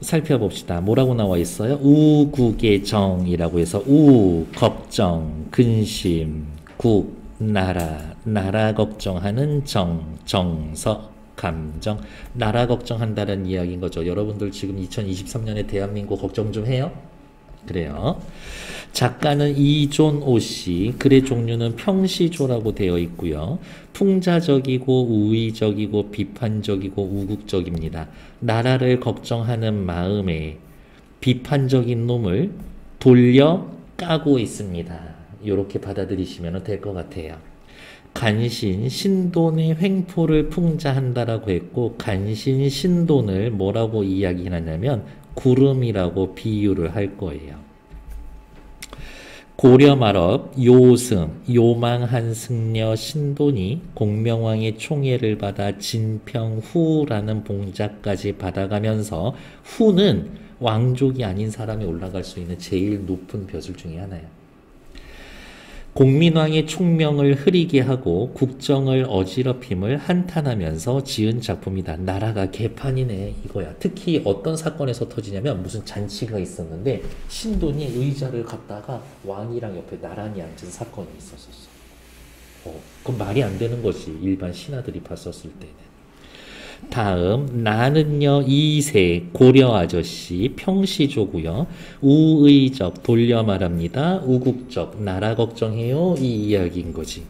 살펴봅시다. 뭐라고 나와 있어요? 우국의 정이라고 해서 우, 걱정, 근심, 국, 나라 걱정하는 정서, 감정, 나라 걱정한다는 이야기인 거죠. 여러분들 지금 2023년에 대한민국 걱정 좀 해요? 그래요. 작가는 이존오 씨, 글의 종류는 평시조라고 되어 있고요. 풍자적이고 우의적이고 비판적이고 우국적입니다. 나라를 걱정하는 마음에 비판적인 놈을 돌려 까고 있습니다. 이렇게 받아들이시면 될 것 같아요. 간신, 신돈의 횡포를 풍자한다라고 했고, 간신, 신돈을 뭐라고 이야기하냐면 구름이라고 비유를 할 거예요. 고려말업 요승, 요망한 승려 신돈이 공명왕의 총애를 받아 진평후라는 봉자까지 받아가면서, 후는 왕족이 아닌 사람이 올라갈 수 있는 제일 높은 벼슬 중에 하나예요. 공민왕의 총명을 흐리게 하고 국정을 어지럽힘을 한탄하면서 지은 작품이다. 나라가 개판이네 이거야. 특히 어떤 사건에서 터지냐면, 무슨 잔치가 있었는데 신돈이 의자를 갖다가 왕이랑 옆에 나란히 앉은 사건이 있었었어. 그건 말이 안 되는 것이 일반 신하들이 봤었을 때는. 다음 나는요 2세 고려 아저씨 평시조고요. 우의적 돌려 말합니다. 우국적 나라 걱정해요 이 이야기인 거지.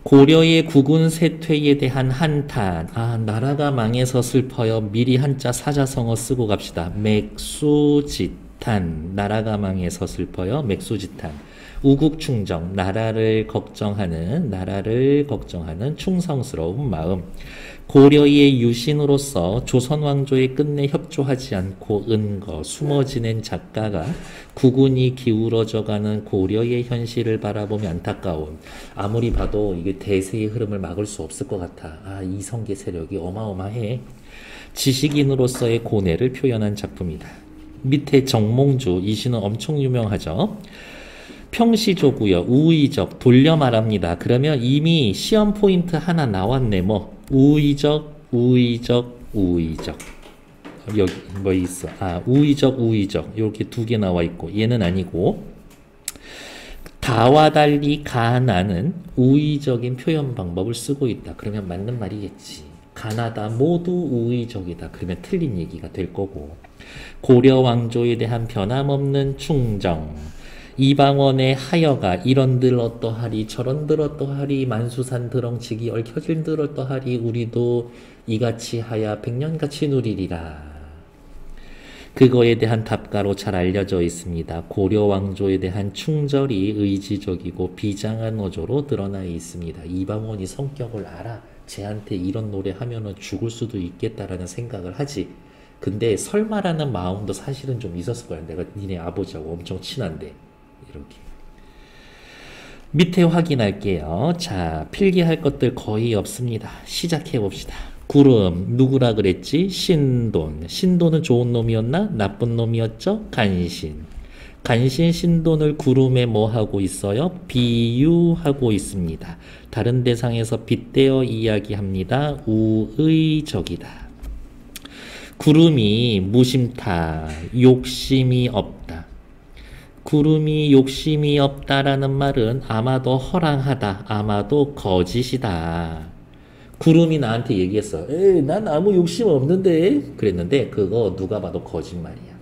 고려의 국운 쇠퇴에 대한 한탄. 나라가 망해서 슬퍼요. 미리 한자 사자성어 쓰고 갑시다. 맥수지탄. 나라가 망해서 슬퍼요. 맥수지탄. 우국충정. 나라를 걱정하는 충성스러운 마음. 고려의 유신으로서 조선왕조에 끝내 협조하지 않고 은거 숨어 지낸 작가가 국운이 기울어져가는 고려의 현실을 바라보며 안타까운, 아무리 봐도 이게 대세의 흐름을 막을 수 없을 것 같아. 이성계 세력이 어마어마해. 지식인으로서의 고뇌를 표현한 작품이다. 밑에 정몽주, 이 시는 엄청 유명하죠. 평시조고요. 우의적 돌려 말합니다. 그러면 이미 시험 포인트 하나 나왔네. 우의적 여기 뭐 있어? 우의적 이렇게 두 개 나와 있고, 얘는 아니고, 다와 달리 가나는 우의적인 표현 방법을 쓰고 있다. 그러면 맞는 말이겠지. 가나다 모두 우의적이다. 그러면 틀린 얘기가 될 거고. 고려 왕조에 대한 변함없는 충정. 이방원의 하여가 이런들 어떠하리 저런들 어떠하리 만수산 드렁치기 얽혀질들 어떠하리 우리도 이같이 하야 백년같이 누리리라. 그거에 대한 답가로 잘 알려져 있습니다. 고려 왕조에 대한 충절이 의지적이고 비장한 어조로 드러나 있습니다. 이방원이 성격을 알아. 쟤한테 이런 노래 하면은 죽을 수도 있겠다라는 생각을 하지. 근데 설마라는 마음도 사실은 좀 있었을 거야. 내가 니네 아버지하고 엄청 친한데. 이렇게. 밑에 확인할게요. 자, 필기할 것들 거의 없습니다. 시작해 봅시다. 구름, 누구라 그랬지? 신돈. 신돈은 좋은 놈이었나? 나쁜 놈이었죠? 간신. 신돈을 구름에 뭐 하고 있어요? 비유하고 있습니다. 다른 대상에서 빗대어 이야기합니다. 우의적이다. 구름이 무심타, 욕심이 없다. 구름이 욕심이 없다라는 말은 아마도 허랑하다, 아마도 거짓이다. 구름이 나한테 얘기했어. 난 아무 욕심 없는데. 그랬는데 그거 누가 봐도 거짓말이야.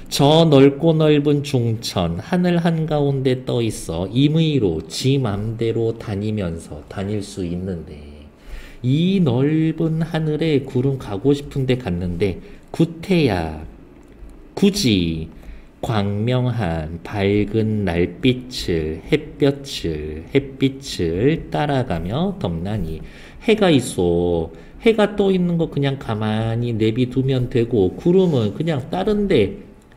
저 넓고 넓은 중천, 하늘 한가운데 떠 있어 임의로 지 맘대로 다닐 수 있는데, 이 넓은 하늘에 구름 가고 싶은데 갔는데 구태야 굳이 광명한 밝은 햇빛을 따라가며 덤나니. 해가 있어. 해가 떠 있는 거 그냥 가만히 내비두면 되고, 구름은 그냥 다른데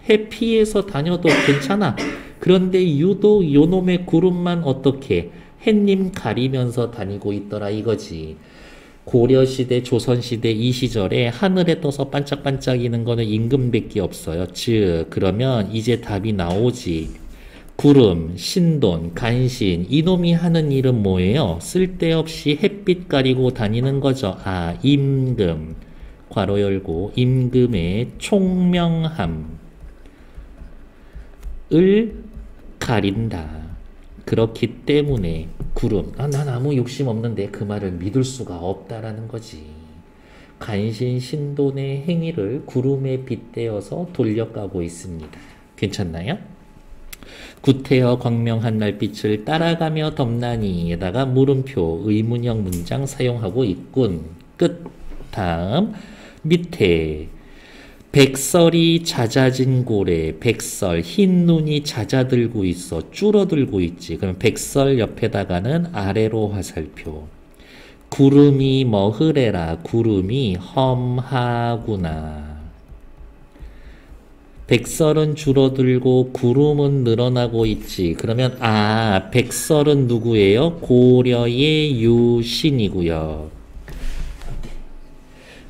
해 피해서 다녀도 괜찮아. 그런데 유독 요놈의 구름만 어떻게 햇님 가리면서 다니고 있더라 이거지. 고려시대, 조선시대 이 시절에 하늘에 떠서 반짝반짝이는 거는 임금밖에 없어요. 즉 그러면 이제 답이 나오지. 구름, 신돈, 간신, 이놈이 하는 일은 뭐예요? 쓸데없이 햇빛 가리고 다니는 거죠. 임금. 괄호 열고 임금의 총명함을 가린다. 그렇기 때문에 구름, 난 아무 욕심 없는데 그 말을 믿을 수가 없다라는 거지. 간신 신돈의 행위를 구름에 빗대어서 돌려가고 있습니다. 괜찮나요? 구태여 광명한 날빛을 따라가며 덮나니에다가 물음표 의문형 문장 사용하고 있군. 끝. 다음 밑에 백설이 잦아진 고래, 백설, 흰 눈이 잦아들고 있어, 줄어들고 있지. 그럼 백설 옆에다가는 아래로 화살표. 구름이 머흐레라, 구름이 험하구나. 백설은 줄어들고 구름은 늘어나고 있지. 그러면 백설은 누구예요? 고려의 유신이고요.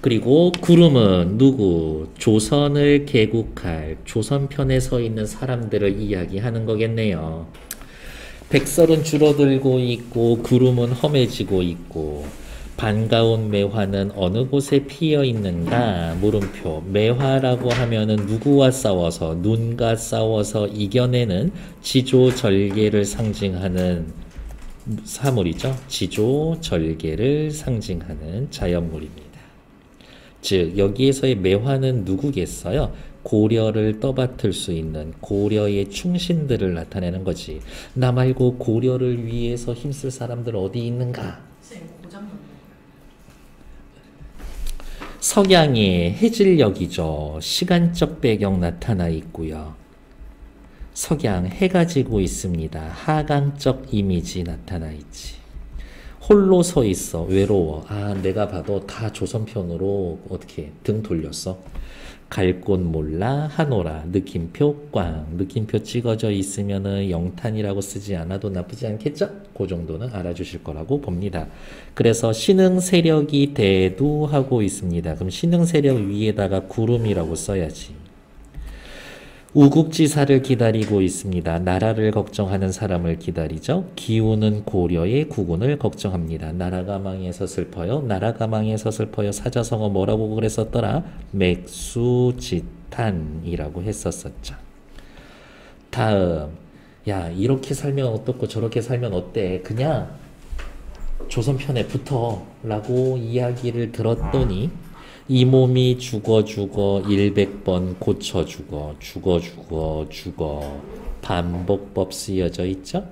그리고 구름은 누구? 조선을 개국할 조선편에 서 있는 사람들을 이야기하는 거겠네요. 백설은 줄어들고 있고 구름은 험해지고 있고 반가운 매화는 어느 곳에 피어 있는가? 물음표. 매화라고 하면은 누구와 싸워서, 눈과 싸워서 이겨내는 지조절개를 상징하는 사물이죠. 지조절개를 상징하는 자연물입니다. 즉 여기에서의 매화는 누구겠어요? 고려를 떠받들 수 있는 고려의 충신들을 나타내는 거지. 나 말고 고려를 위해서 힘쓸 사람들 어디 있는가? 석양의 해질녘이죠. 시간적 배경 나타나 있고요. 석양 해가 지고 있습니다. 하강적 이미지 나타나 있지. 홀로 서 있어. 외로워. 내가 봐도 다 조선편으로 어떻게 등 돌렸어. 갈 곳 몰라 하노라. 느낌표 꽝. 느낌표 찍어져 있으면은 영탄이라고 쓰지 않아도 나쁘지 않겠죠? 그 정도는 알아주실 거라고 봅니다. 그래서 신흥 세력이 대두하고 있습니다. 그럼 신흥 세력 위에다가 구름이라고 써야지. 우국지사를 기다리고 있습니다. 나라를 걱정하는 사람을 기다리죠. 기우는 고려의 국운을 걱정합니다. 나라가 망해서 슬퍼요. 나라가 망해서 슬퍼요. 사자성어 뭐라고 그랬었더라? 맥수지탄이라고 했었었죠. 다음, 이렇게 살면 어떻고 저렇게 살면 어때? 그냥 조선편에 붙어 라고 이야기를 들었더니 이 몸이 죽어 100번 고쳐 죽어 반복법 쓰여져 있죠?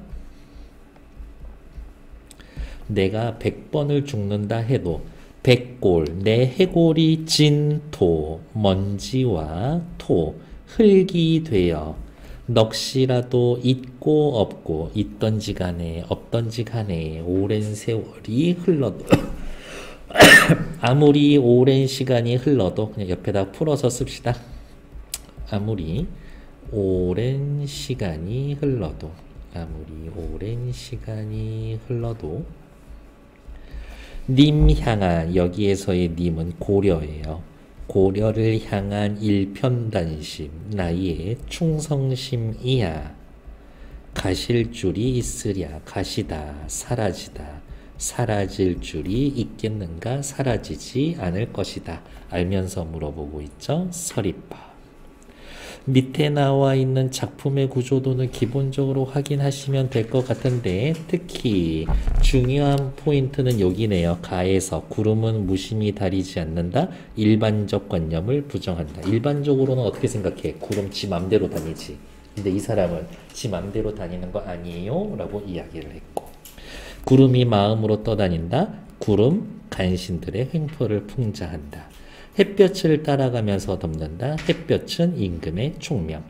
내가 100번을 죽는다 해도 100골 내 해골이 진토 먼지와 토 흙이 되어 넋이라도 있고 없고 있던지 간에 없던지 간에 오랜 세월이 흘러도 아무리 오랜 시간이 흘러도 그냥 옆에다 풀어서 씁시다. 아무리 오랜 시간이 흘러도 님 향한 여기에서의 님은 고려예요. 고려를 향한 일편단심 나의 충성심이야. 가실 줄이 있으랴. 가시다 사라지다. 사라질 줄이 있겠는가? 사라지지 않을 것이다. 알면서 물어보고 있죠. 서리법. 밑에 나와 있는 작품의 구조도는 기본적으로 확인하시면 될 것 같은데 특히 중요한 포인트는 여기네요. 가에서 구름은 무심히 다리지 않는다. 일반적 관념을 부정한다. 일반적으로는 어떻게 생각해? 구름 지 맘대로 다니지. 근데 이 사람은 지 맘대로 다니는 거 아니에요? 라고 이야기를 했고 구름이 마음으로 떠다닌다. 구름 간신들의 횡포를 풍자한다. 햇볕을 따라가면서 덮는다. 햇볕은 임금의 총명.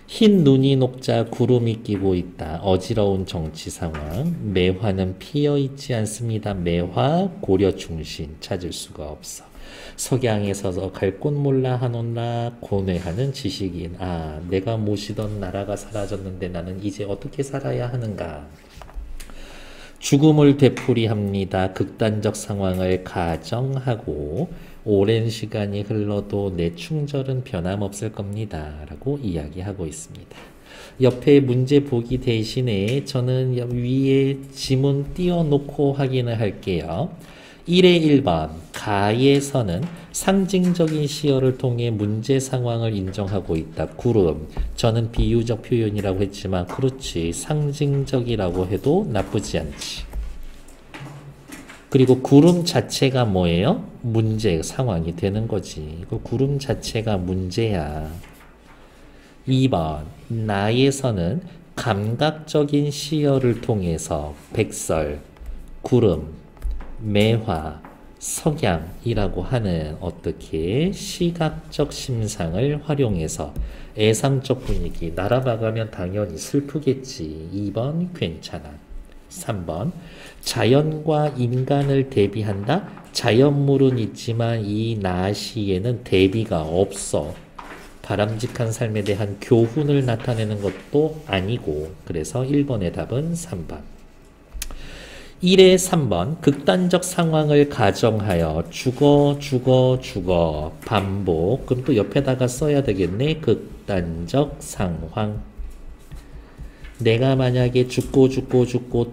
흰 눈이 녹자 구름이 끼고 있다. 어지러운 정치 상황. 매화는 피어 있지 않습니다. 매화 고려 충신 찾을 수가 없어. 석양에 서서 갈 곳 몰라 하노라 고뇌하는 지식인. 내가 모시던 나라가 사라졌는데 나는 이제 어떻게 살아야 하는가. 죽음을 되풀이합니다. 극단적 상황을 가정하고 오랜 시간이 흘러도 내 충절은 변함없을 겁니다. 라고 이야기하고 있습니다. 옆에 문제 보기 대신에 저는 위에 지문 띄워놓고 확인을 할게요. 1의 1번 가에서는 상징적인 시어를 통해 문제 상황을 인정하고 있다. 구름. 저는 비유적 표현이라고 했지만 그렇지. 상징적이라고 해도 나쁘지 않지. 그리고 구름 자체가 뭐예요? 문제 상황이 되는 거지. 그 구름 자체가 문제야. 2번 나에서는 감각적인 시어를 통해서 백설, 구름, 매화, 석양이라고 하는 어떻게 시각적 심상을 활용해서 애상적 분위기 날아가면 당연히 슬프겠지. 2번 괜찮아. 3번 자연과 인간을 대비한다. 자연물은 있지만 이 나시에는 대비가 없어. 바람직한 삶에 대한 교훈을 나타내는 것도 아니고 그래서 1번의 답은 3번. 1의 3번 극단적 상황을 가정하여 죽어 반복. 그럼 또 옆에다가 써야 되겠네. 극단적 상황. 내가 만약에 죽고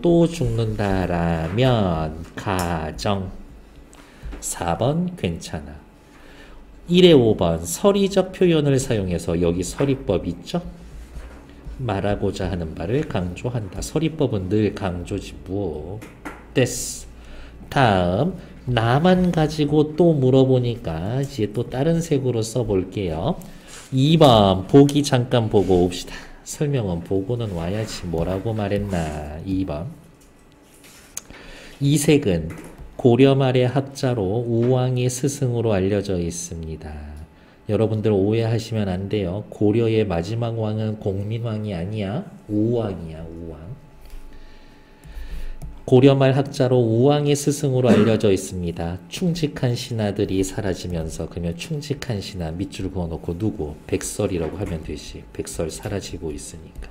또 죽는다라면 가정. 4번 괜찮아. 1의 5번 서리적 표현을 사용해서 여기 서리법 있죠? 말하고자 하는 바를 강조한다. 서리법은 늘 강조지 뭐. 됐어. 다음 나만 가지고 또 물어보니까 이제 또 다른 색으로 써볼게요. 2번 보기 잠깐 보고 옵시다. 설명은 보고는 와야지. 뭐라고 말했나. 2번 이 색은 고려 말의 학자로 우왕의 스승으로 알려져 있습니다. 여러분들 오해하시면 안 돼요. 고려의 마지막 왕은 공민왕이 아니야. 우왕이야. 우왕. 고려말 학자로 우왕의 스승으로 알려져 있습니다. 충직한 신하들이 사라지면서 그러면 충직한 신하 밑줄 그어놓고 누구? 백설이라고 하면 되지. 백설 사라지고 있으니까.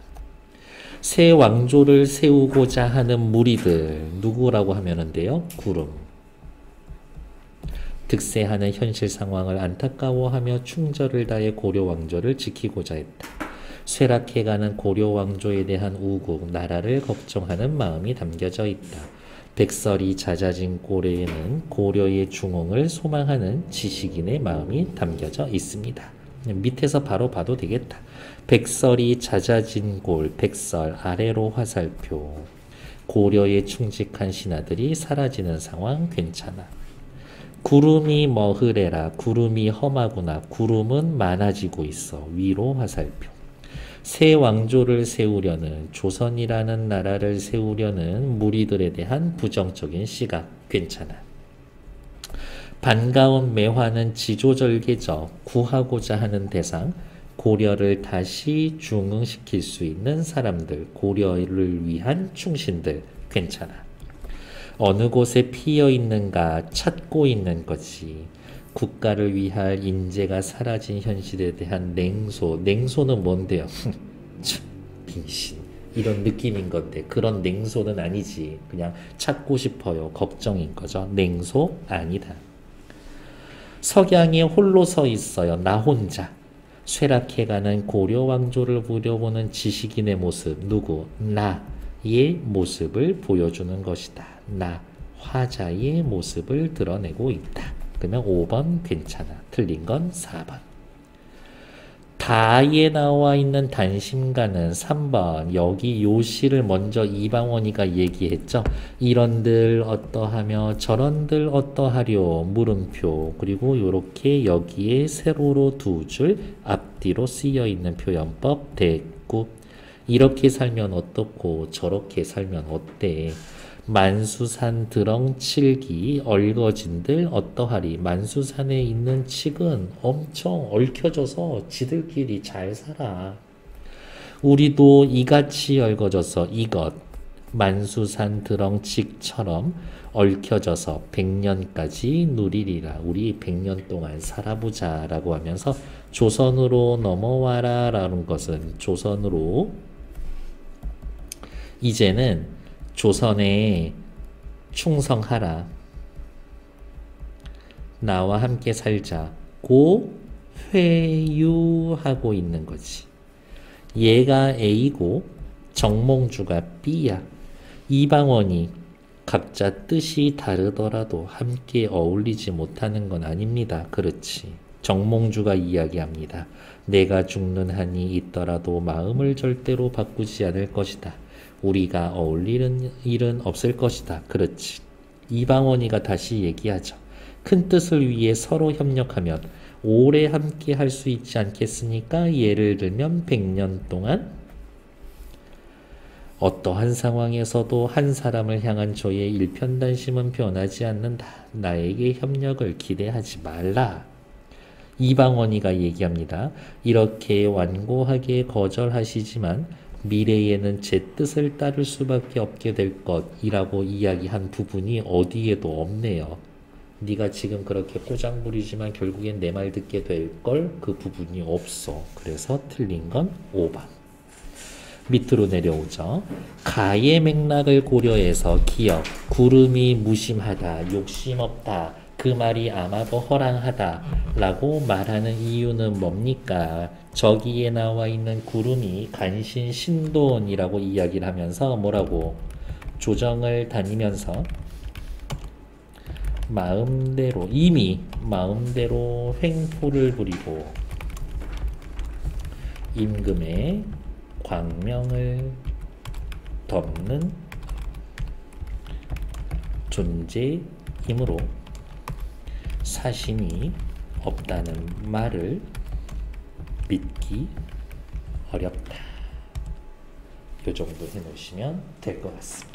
새 왕조를 세우고자 하는 무리들 누구라고 하면 돼요? 구름. 득세하는 현실 상황을 안타까워하며 충절을 다해 고려 왕조를 지키고자 했다. 쇠락해가는 고려 왕조에 대한 우국, 나라를 걱정하는 마음이 담겨져 있다. 백설이 잦아진 꼴에는 고려의 중흥을 소망하는 지식인의 마음이 담겨져 있습니다. 밑에서 바로 봐도 되겠다. 백설이 잦아진 꼴, 백설 아래로 화살표. 고려에 충직한 신하들이 사라지는 상황 괜찮아. 구름이 머흐레라. 구름이 험하구나. 구름은 많아지고 있어. 위로 화살표. 새 왕조를 세우려는 조선이라는 나라를 세우려는 무리들에 대한 부정적인 시각 괜찮아. 반가운 매화는 지조절개적 구하고자 하는 대상 고려를 다시 중흥시킬 수 있는 사람들 고려를 위한 충신들 괜찮아. 어느 곳에 피어 있는가 찾고 있는 거지. 국가를 위할 인재가 사라진 현실에 대한 냉소. 냉소는 뭔데요? 빙신. 이런 느낌인 건데 그런 냉소는 아니지. 그냥 찾고 싶어요. 걱정인 거죠. 냉소 아니다. 석양에 홀로 서 있어요. 나 혼자. 쇠락해가는 고려 왕조를 부려보는 지식인의 모습. 누구? 나의 모습을 보여주는 것이다. 나 화자의 모습을 드러내고 있다. 그러면 5번 괜찮아. 틀린 건 4번. 다에 나와 있는 단심가는 3번. 여기 요 시를 먼저 이방원이가 얘기했죠. 이런들 어떠하며 저런들 어떠하려 물음표. 그리고 요렇게 여기에 세로로 두 줄 앞뒤로 쓰여 있는 표현법 대꾸. 이렇게 살면 어떻고 저렇게 살면 어때. 만수산 드렁칠기 얼거진들 어떠하리. 만수산에 있는 칡은 엄청 얽혀져서 지들끼리 잘 살아. 우리도 이같이 얽어져서 이것 만수산 드렁칡처럼 얽혀져서 100년까지 누리리라. 우리 100년 동안 살아보자 라고 하면서 조선으로 넘어와라 라는 것은 조선으로 이제는 조선에 충성하라. 나와 함께 살자. 고 회유하고 있는 거지. 얘가 A고 정몽주가 B야. 이방원이 각자 뜻이 다르더라도 함께 어울리지 못하는 건 아닙니다. 그렇지. 정몽주가 이야기합니다. 내가 죽는 한이 있더라도 마음을 절대로 바꾸지 않을 것이다. 우리가 어울리는 일은 없을 것이다. 그렇지. 이방원이가 다시 얘기하죠. 큰 뜻을 위해 서로 협력하면 오래 함께 할 수 있지 않겠습니까? 예를 들면 100년 동안 어떠한 상황에서도 한 사람을 향한 저의 일편단심은 변하지 않는다. 나에게 협력을 기대하지 말라. 이방원이가 얘기합니다. 이렇게 완고하게 거절하시지만 미래에는 제 뜻을 따를 수밖에 없게 될 것이라고 이야기한 부분이 어디에도 없네요. 네가 지금 그렇게 포장 부리지만 결국엔 내 말 듣게 될 걸 그 부분이 없어. 그래서 틀린 건 5번. 밑으로 내려오죠. 가의 맥락을 고려해서 기억, 구름이 무심하다, 욕심없다, 그 말이 아마도 허랑하다 라고 말하는 이유는 뭡니까? 저기에 나와 있는 구름이 간신 신도원이라고 이야기를 하면서 뭐라고? 조정을 다니면서 이미 마음대로 횡포를 부리고 임금의 광명을 덮는 존재이므로 사심이 없다는 말을 믿기 어렵다. 이 정도 해놓으시면 될 것 같습니다.